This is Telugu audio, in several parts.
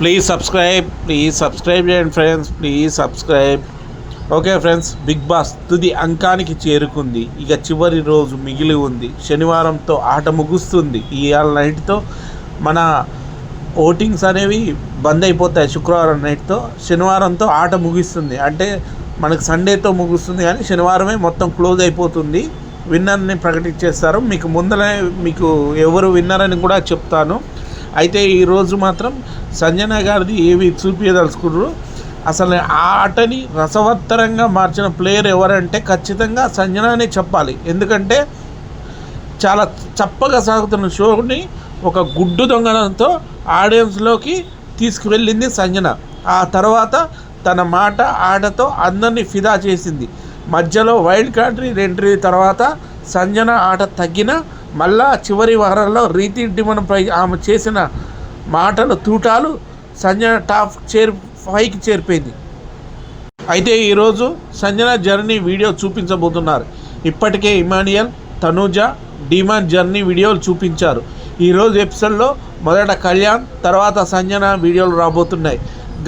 ప్లీజ్ సబ్స్క్రైబ్ చేయండి friends, please subscribe. Okay friends, Bigg Boss తుది అంకానికి చేరుకుంది. ఇక చివరి రోజు మిగిలి ఉంది. శనివారంతో ఆట ముగుస్తుంది. ఇవాళ నైట్తో మన ఓటింగ్స్ అనేవి బంద్ అయిపోతాయి. శుక్రవారం నైట్తో శనివారంతో ఆట ముగిస్తుంది. అంటే మనకు సండేతో ముగుస్తుంది, కానీ శనివారమే మొత్తం క్లోజ్ అయిపోతుంది. విన్నర్ని ప్రకటించేస్తారు. మీకు ఎవరు విన్నర్ అని కూడా చెప్తాను. అయితే ఈరోజు మాత్రం సంజన గారిది ఏవి చూపించదలుచుకున్నారు. అసలు ఆ ఆటని రసవత్తరంగా మార్చిన ప్లేయర్ ఎవరంటే ఖచ్చితంగా సంజననే చెప్పాలి. ఎందుకంటే చాలా చప్పగా సాగుతున్న షోని ఒక గుడ్డు దొంగడంతో ఆడియన్స్లోకి తీసుకువెళ్ళింది సంజన. ఆ తర్వాత తన మాట ఆటతో అందరినీ ఫిదా చేసింది. మధ్యలో వైల్డ్ కార్డ్ ఎంట్రీ తర్వాత సంజన ఆట తగ్గిన మళ్ళా చివరి వారంలో రీతి డిమన్పై ఆమె చేసిన మాటలు తూటాలు సంజన టాప్ 5కి చేరిపోయింది. అయితే ఈరోజు సంజన జర్నీ వీడియో చూపించబోతున్నారు. ఇప్పటికే ఇమానియల్, తనూజ, డిమాండ్ జర్నీ వీడియోలు చూపించారు. ఈరోజు ఎపిసోడ్లో మొదట కళ్యాణ్, తర్వాత సంజన వీడియోలు రాబోతున్నాయి.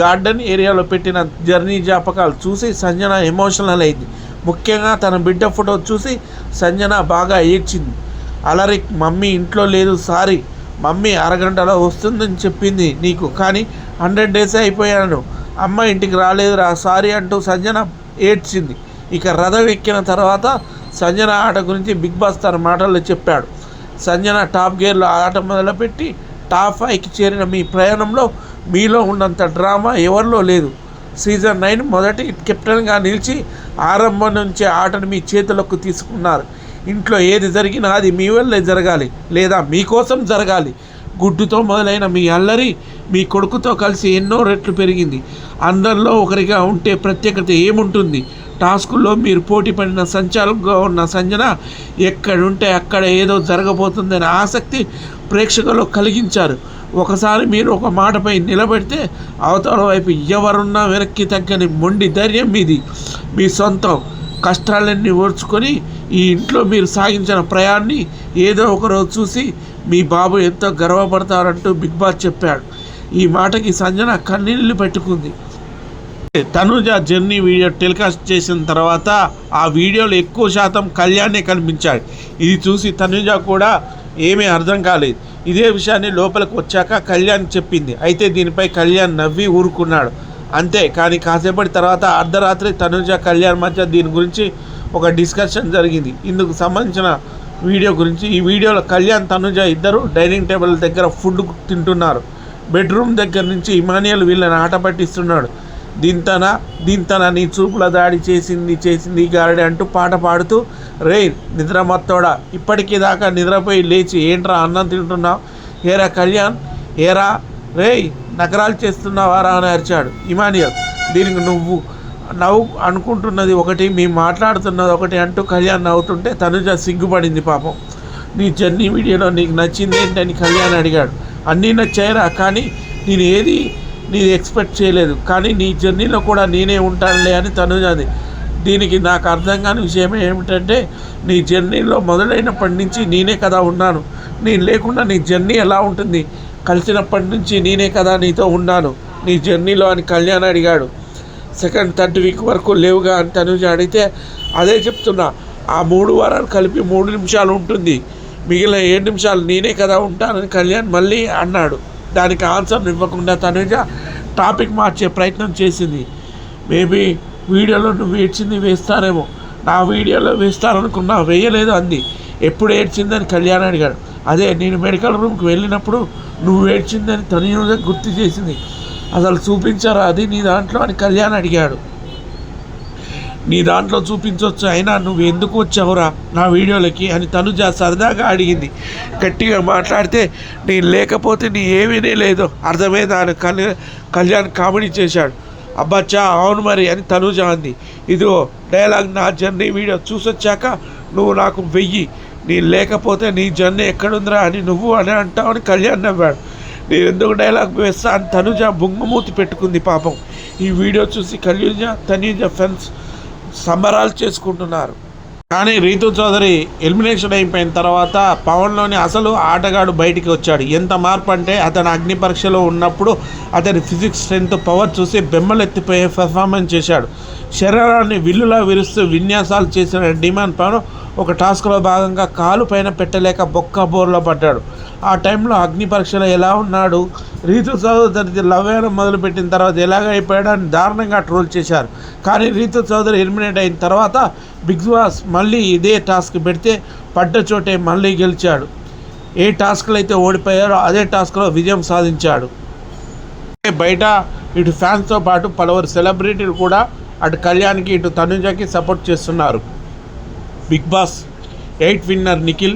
గార్డెన్ ఏరియాలో పెట్టిన జర్నీ జ్ఞాపకాలు చూసి సంజన ఎమోషనల్ అయింది. ముఖ్యంగా తన బిడ్డ ఫోటో చూసి సంజన బాగా ఏడ్చింది. అలరిక్, మమ్మీ ఇంట్లో లేదు, సారీ మమ్మీ అరగంటలో వస్తుందని చెప్పింది నీకు, కానీ 100 days అయిపోయాను, అమ్మ ఇంటికి రాలేదురా, సారీ అంటూ సంజన ఏడ్చింది. ఇక రథం ఎక్కిన తర్వాత సంజన ఆట గురించి బిగ్ బాస్ తన మాటల్లో చెప్పాడు. సంజన టాప్ గేర్లో ఆట మొదలుపెట్టి టాప్ 5కి చేరిన మీ ప్రయాణంలో మీలో ఉన్నంత డ్రామా ఎవరిలో లేదు. సీజన్ 9 మొదటి కెప్టెన్గా నిలిచి ఆరంభం నుంచే ఆటను మీ చేతులకు తీసుకున్నారు. ఇంట్లో ఏది జరిగినా అది మీ వల్లే జరగాలి, లేదా మీకోసం జరగాలి. గుడ్డుతో మొదలైన మీ అల్లరి మీ కొడుకుతో కలిసి ఎన్నో రెట్లు పెరిగింది. అందరిలో ఒకరిగా ఉంటే ప్రత్యేకత ఏముంటుంది? టాస్కుల్లో మీరు పోటీ పడిన సంచాలకుగా ఉన్న సంజన ఎక్కడుంటే అక్కడ ఏదో జరగబోతుందనే ఆసక్తి ప్రేక్షకులు కలిగించారు. ఒకసారి మీరు ఒక మాటపై నిలబెడితే అవతల వైపు ఎవరున్నా వెనక్కి తగ్గని మొండి ధైర్యం మీది. మీ సొంతం కష్టాలన్నీ ఓర్చుకొని ఈ ఇంట్లో మీరు సాగించిన ప్రయాణాన్ని ఏదో ఒకరోజు చూసి మీ బాబు ఎంతో గర్వపడతారంటూ బిగ్ బాస్ చెప్పాడు. ఈ మాటకి సంజన కన్నీళ్ళు పెట్టుకుంది. తనూజ జర్నీ వీడియో టెలికాస్ట్ చేసిన తర్వాత ఆ వీడియోలో ఎక్కువ శాతం కళ్యాణే కనిపించాడు. ఇది చూసి తనూజ కూడా ఏమీ అర్థం కాలేదు. ఇదే విషయాన్ని లోపలికి వచ్చాక కళ్యాణ్ చెప్పింది. అయితే దీనిపై కళ్యాణ్ నవ్వి ఊరుకున్నాడు అంతే. కానీ కాసేపటి తర్వాత అర్ధరాత్రి తనూజ కళ్యాణ్ మధ్య దీని గురించి ఒక డిస్కషన్ జరిగింది. ఇందుకు సంబంధించిన వీడియో గురించి ఈ వీడియోలో కళ్యాణ్, తనూజ ఇద్దరు డైనింగ్ టేబుల్ దగ్గర ఫుడ్ తింటున్నారు. బెడ్రూమ్ దగ్గర నుంచి ఇమానియల్ వీళ్ళని ఆట పట్టిస్తున్నాడు. దీంతన నీ చూపుల దాడి చేసింది గారడి అంటూ పాట పాడుతూ, రే నిద్రమత్తోడా, ఇప్పటికీ దాకా నిద్రపోయి లేచి ఏంట్రా అన్నం తింటున్నావు, ఏరా కళ్యాణ్, ఏరా రేయ్ నగరాలు చేస్తున్నావారా అని అరిచాడు ఇమానియల్. దీనికి నువ్వు అనుకుంటున్నది ఒకటి, మేము మాట్లాడుతున్నది ఒకటి అంటూ కళ్యాణ్ నవ్వుతుంటే తనుజ సిగ్గుపడింది. పాపం, నీ జర్నీ వీడియోలో నీకు నచ్చింది ఏంటని కళ్యాణ్ అడిగాడు. అన్నీ నచ్చాయిరా, కానీ నేను ఎక్స్పెక్ట్ చేయలేదు, కానీ నీ జర్నీలో కూడా నేనే ఉంటానులే అని తనుజది. దీనికి నాకు అర్థం కాని విషయం ఏమిటంటే, నీ జర్నీలో మొదలైనప్పటి నుంచి నేనే కదా ఉన్నాను. నేను లేకుండా నీ జర్నీ ఎలా ఉంటుంది? కలిసినప్పటి నుంచి నేనే కదా నీతో ఉన్నాను నీ జర్నీలో అని కళ్యాణ్ అడిగాడు. సెకండ్ 3rd వీక్ వరకు లేవుగా అని తనుజ అడిగితే, అదే చెప్తున్నా, ఆ 3 వారాలు కలిపి 3 నిమిషాలు ఉంటుంది, మిగిలిన 7 నిమిషాలు నేనే కదా ఉంటానని కళ్యాణ్ మళ్ళీ అన్నాడు. దానికి ఆన్సర్ ఇవ్వకుండా తనుజ టాపిక్ మార్చే ప్రయత్నం చేసింది. మేబీ వీడియోలో నువ్వు ఏడ్చింది వేస్తారేమో, నా వీడియోలో వేస్తారనుకున్నా, వేయలేదు అంది. ఎప్పుడు ఏడ్చిందని కళ్యాణ్ అడిగాడు. అదే నేను మెడికల్ రూమ్కి వెళ్ళినప్పుడు నువ్వు ఏడ్చిందని తనుజ గుర్తు చేసింది. అసలు చూపించారా అది నీ దాంట్లో అని కళ్యాణ్ అడిగాడు. నీ దాంట్లో చూపించవచ్చు, అయినా నువ్వు ఎందుకు వచ్చావురా నా వీడియోలకి అని తనుజ సరదాగా అడిగింది. గట్టిగా మాట్లాడితే, నేను లేకపోతే నీ ఏమీనే లేదు అర్థమైందా అని కళ్యాణ్ కామెడీ చేశాడు. అబ్బచ్చా అవును మరి అని తనుజ అంది. ఇదిగో డైలాగ్, నా జర్నీ వీడియో చూసొచ్చాక నువ్వు నాకు వెయ్యి, నేను లేకపోతే నీ జర్నీ ఎక్కడుందిరా అని నువ్వు అని అంటావని కళ్యాణ్ నవ్వాడు. నేను ఎందుకు డైలాగ్ వేస్తా అని తనుజ బొంగమూతి పెట్టుకుంది. పాపం, ఈ వీడియో చూసి తనుజ ఫ్రెండ్స్ సంబరాలు చేసుకుంటున్నారు. కానీ రీతు చౌదరి ఎలిమినేషన్ అయిపోయిన తర్వాత పవన్లోని అసలు ఆటగాడు బయటికి వచ్చాడు. ఎంత మార్పు అంటే అతను అగ్ని పరీక్షలో ఉన్నప్పుడు అతని ఫిజిక్స్ స్ట్రెంత్ పవర్ చూసి బెమ్మలెత్తిపోయే పెర్ఫార్మెన్స్ చేశాడు. శరీరాన్ని విల్లులా విరుస్తూ విన్యాసాలు చేసిన డిమాండ్ పవన్ ఒక టాస్క్లో భాగంగా కాలు పైన పెట్టలేక బొక్క బోర్లో పడ్డాడు. ఆ టైంలో అగ్ని పరీక్షలో ఎలా ఉన్నాడు, రీతు చౌదరి లవ్వేయడం మొదలుపెట్టిన తర్వాత ఎలాగ అయిపోయాడని దారుణంగా ట్రోల్ చేశారు. కానీ రీతు చౌదరి ఎలిమినేట్ అయిన తర్వాత బిగ్ బాస్ మళ్ళీ ఇదే టాస్క్ పెడితే పడ్డ చోటే మళ్ళీ గెలిచాడు. ఏ టాస్క్లు అయితే ఓడిపోయారో అదే టాస్క్లో విజయం సాధించాడు. బయట ఇటు ఫ్యాన్స్తో పాటు పలువురు సెలబ్రిటీలు కూడా అటు కళ్యాణ్కి ఇటు తనుజకి సపోర్ట్ చేస్తున్నారు. Bigg Boss 8 winner Nikhil,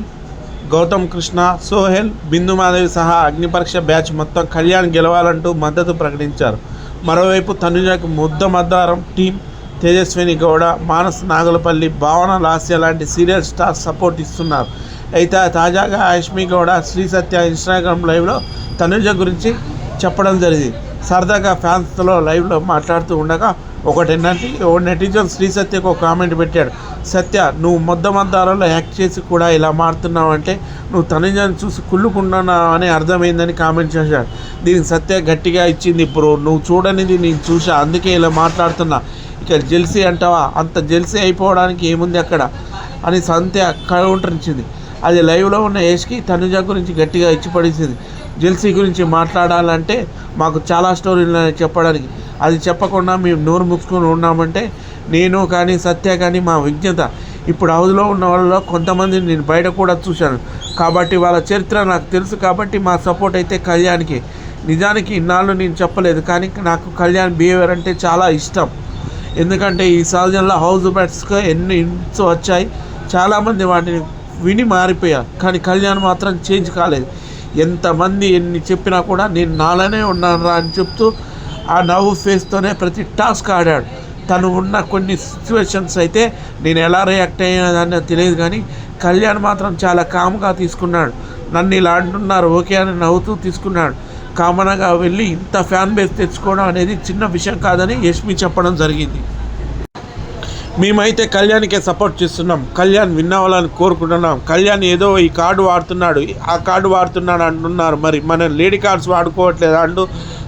Gautam Krishna, Sohel, Bindu Madhavi సహా అగ్నిపరీక్ష బ్యాచ్ మొత్తం కళ్యాణ్ గెలవాలంటూ మద్దతు ప్రకటించారు. మరోవైపు తనుజకి ముద్దమద్దారం టీం తేజస్విని గౌడ, మానస్ నాగులపల్లి, భావన లాస్య లాంటి సీరియల్ స్టార్ సపోర్ట్ ఇస్తున్నారు. అయితే తాజాగా ఆయుష్మి గౌడ శ్రీ సత్య ఇన్స్టాగ్రామ్ లైవ్లో తనుజ గురించి చెప్పడం జరిగింది. సరదాగా ఫ్యాన్స్తో లైవ్లో మాట్లాడుతూ ఉండగా ఓ నెటిజన్ శ్రీ సత్యకు ఒక కామెంట్ పెట్టాడు. సత్య, నువ్వు మొద్దమద్దారంలో యాక్ట్ చేసి కూడా ఇలా మారుతున్నావు అంటే నువ్వు తనుజని చూసి కుళ్ళుకుంటున్నావు అని అర్థమైందని కామెంట్ చేశాడు. దీనికి సత్య గట్టిగా ఇచ్చింది, బ్రో నువ్వు చూడనిది నేను చూసా, అందుకే ఇలా మాట్లాడుతున్నా, ఇక జెల్సీ అంటావా, అంత జెల్సీ అయిపోవడానికి ఏముంది అక్కడ అని సత్య కౌంటర్ ఇచ్చింది. అది లైవ్లో ఉన్న యష్కి తనుజ గురించి గట్టిగా ఇచ్చిపడేసింది. జెల్సీ గురించి మాట్లాడాలంటే మాకు చాలా స్టోరీలు చెప్పడానికి, అది చెప్పకుండా మేము నోరు ముచ్చుకొని ఉన్నామంటే నేను కానీ సత్య కానీ మా విజ్ఞత. ఇప్పుడు హౌస్లో ఉన్న వాళ్ళలో కొంతమందిని నేను బయట కూడా చూశాను కాబట్టి వాళ్ళ చరిత్ర నాకు తెలుసు కాబట్టి మా సపోర్ట్ అయితే కళ్యాణ్కి. నిజానికి ఇన్నాళ్ళు నేను చెప్పలేదు కానీ నాకు కళ్యాణ్ బిహేవియర్ అంటే చాలా ఇష్టం. ఎందుకంటే ఈ సీజన్లో హౌస్ బ్యాట్స్గా ఎన్ని హిట్స్ వచ్చాయి, చాలామంది వాటిని విని మారిపోయారు కానీ కళ్యాణ్ మాత్రం చేంజ్ కాలేదు. ఎంతమంది ఎన్ని చెప్పినా కూడా నేను నాలోనే ఉన్నాను అని చెప్తూ ఆ నవ్వు ఫేస్తోనే ప్రతి టాస్క్ ఆడాడు. తను ఉన్న కొన్ని సిచ్యువేషన్స్ అయితే నేను ఎలా రియాక్ట్ అయ్యేదాన్ని తెలియదు కానీ కళ్యాణ్ మాత్రం చాలా కామ్గా తీసుకున్నాడు. నన్ను ఇలా అంటున్నారు ఓకే అని నవ్వుతూ తీసుకున్నాడు. కామన్గా వెళ్ళి ఇంత ఫ్యాన్ బేస్ తెచ్చుకోవడం అనేది చిన్న విషయం కాదని యష్మి చెప్పడం జరిగింది. మేమైతే కళ్యాణ్కే సపోర్ట్ చేస్తున్నాం, కళ్యాణ్ విన్ అవ్వాలని కోరుకుంటున్నాం. కళ్యాణ్ ఏదో ఈ కార్డు వాడుతున్నాడు, ఆ కార్డు వాడుతున్నాడు అంటున్నారు, మరి మన లేడీ కార్డ్స్ వాడుకోవట్లేదు అంటూ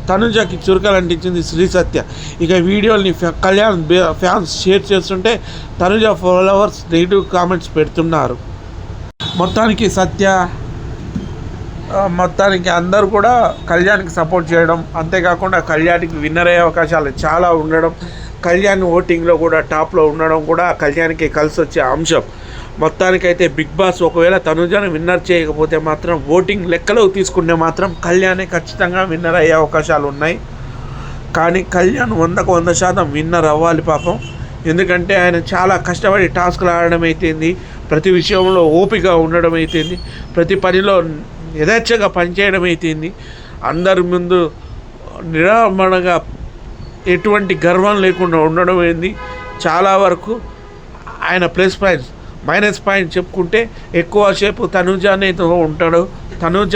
తనుజకి చురుకలు అంటించింది శ్రీ సత్య. ఇక వీడియోని కళ్యాణ్ ఫ్యాన్స్ షేర్ చేస్తుంటే తనుజ ఫాలోవర్స్ నెగిటివ్ కామెంట్స్ పెడుతున్నారు. మొత్తానికి అందరూ కూడా కళ్యాణ్కి సపోర్ట్ చేయడం, అంతేకాకుండా కళ్యాణ్కి విన్నర్ అయ్యే అవకాశాలు చాలా ఉండడం, కళ్యాణ్ ఓటింగ్లో కూడా టాప్లో ఉండడం కూడా కళ్యాణ్కి కలిసి వచ్చే అంశం. మొత్తానికైతే బిగ్ బాస్ ఒకవేళ తనుజను విన్నర్ చేయకపోతే మాత్రం ఓటింగ్ లెక్కలోకి తీసుకుంటే మాత్రం కళ్యాణే ఖచ్చితంగా విన్నర్ అయ్యే అవకాశాలు ఉన్నాయి. కానీ కళ్యాణ్ 100% విన్నర్ అవ్వాలి పాపం. ఎందుకంటే ఆయన చాలా కష్టపడి టాస్క్లు ఆడడం అయితేంది, ప్రతి విషయంలో ఓపిక ఉండడం అయితేంది, ప్రతి పనిలో యథేచ్ఛగా పనిచేయడం అయితేంది, అందరి ముందు నిరామణగా ఎటువంటి గర్వం లేకుండా ఉండడం ఏంది, చాలా వరకు ఆయన ప్లస్ పాయింట్స్. మైనస్ పాయింట్ చెప్పుకుంటే ఎక్కువసేపు తనుజానే ఉంటాడు, తనుజ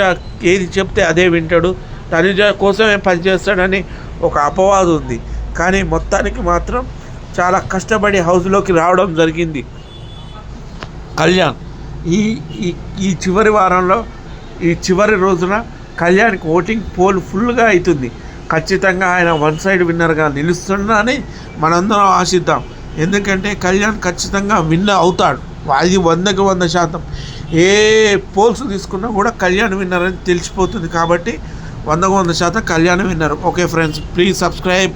ఏది చెప్తే అదే వింటాడు, తనుజ కోసమే పనిచేస్తాడని ఒక అపవాదు ఉంది. కానీ మొత్తానికి మాత్రం చాలా కష్టపడి హౌస్లోకి రావడం జరిగింది కళ్యాణ్. ఈ చివరి వారంలో ఈ చివరి రోజున కళ్యాణ్కి ఓటింగ్ పోల్ ఫుల్గా అవుతుంది. ఖచ్చితంగా ఆయన వన్ సైడ్ విన్నర్గా నిలుస్తున్నాడని మనందరం ఆశిద్దాం. ఎందుకంటే కళ్యాణ్ ఖచ్చితంగా విన్నర్ అవుతాడు, అది 100కి 100%. ఏ పోల్స్ తీసుకున్నా కూడా కళ్యాణ్ విన్నర్ అని తెలిసిపోతుంది కాబట్టి 100కి 100% Kalyan winner. Okay friends, please subscribe.